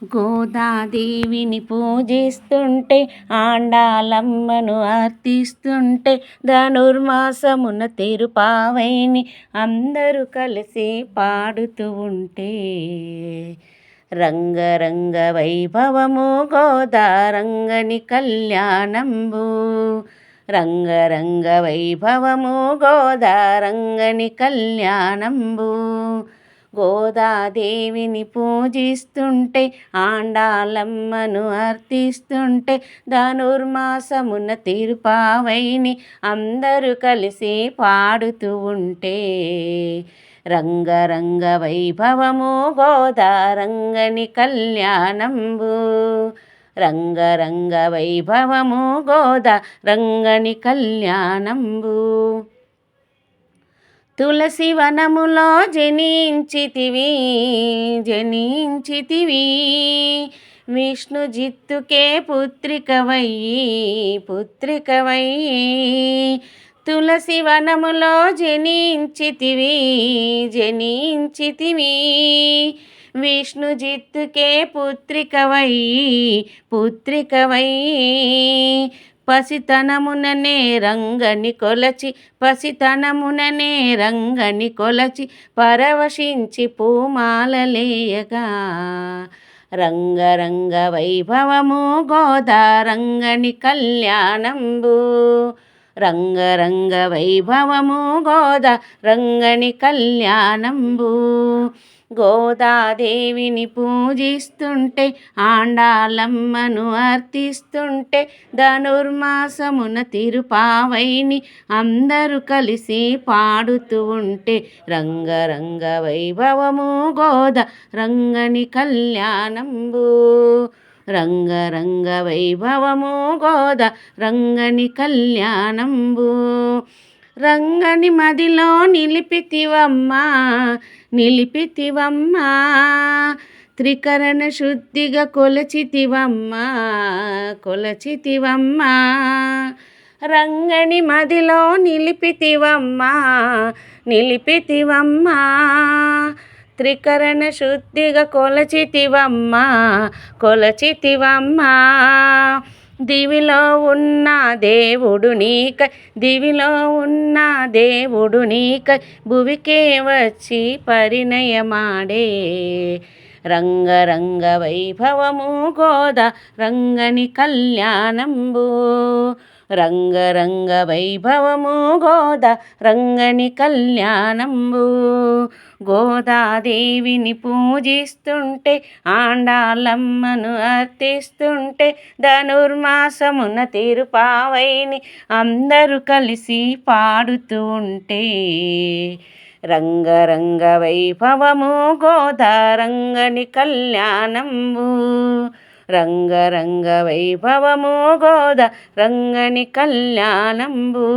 గోదాదేవిని పూజిస్తుంటే, ఆండాలమ్మను ఆర్తిస్తుంటే, ధనుర్మాసమున తిరుపావైని అందరూ కలిసి పాడుతూ ఉంటే, రంగరంగ వైభవము గోదారంగని కళ్యాణంబు. రంగరంగ వైభవము గోదారంగని కళ్యాణంబు. గోదాదేవిని పూజిస్తుంటే, ఆండాలమ్మను అర్తిస్తుంటే, ధనుర్మాసమున తిరుపావైని అందరూ కలిసి పాడుతూ ఉంటే, రంగరంగ వైభవము గోదారంగని కళ్యాణంబు. రంగరంగ వైభవము గోదారంగని కళ్యాణంబు. తులసి వనములో జనించితివి విష్ణుజిత్తుకే పుత్రికవయ్యి తులసి వనములో జనించితివి విష్ణుజిత్తుకే పుత్రికవయ్యి పసితనముననే రంగని కొలచి పరవశించి పూమాలలేయగా, రంగరంగ వైభవము గోదారంగని కళ్యాణంబు. రంగరంగ వైభవము గోదారంగని కళ్యాణంబు. గోదాదేవిని పూజిస్తుంటే, ఆండాలమ్మను అర్తిస్తుంటే, ధనుర్మాసమున తిరుపావైని అందరూ కలిసి పాడుతూ ఉంటే, రంగరంగ వైభవము గోదారంగని కళ్యాణంబు. రంగరంగ వైభవము గోదారంగని కళ్యాణంబు. రంగని మదిలో నిలిపితివమ్మా త్రికరణ శుద్ధిగా కొలచితివమ్మా రంగని మదిలో నిలిపితివమ్మా త్రికరణ శుద్ధిగా కొలచితివమ్మా దివిలో ఉన్న దేవుడు నీకై భువికే వచ్చి పరిణయమాడే, రంగరంగ వైభవము గోదారంగని కళ్యాణంబు. రంగరంగ వైభవము గోదారంగని కళ్యాణంబు. గోదాదేవిని పూజిస్తుంటే, ఆండాలమ్మను అర్తిస్తుంటే, ధనుర్మాసమున తిరుపావైని అందరూ కలిసి పాడుతూ ఉంటే, రంగరంగ వైభవము గోదారంగని కళ్యాణంబు. రంగరంగ వైభవము గోదారంగని కళ్యాణంబు.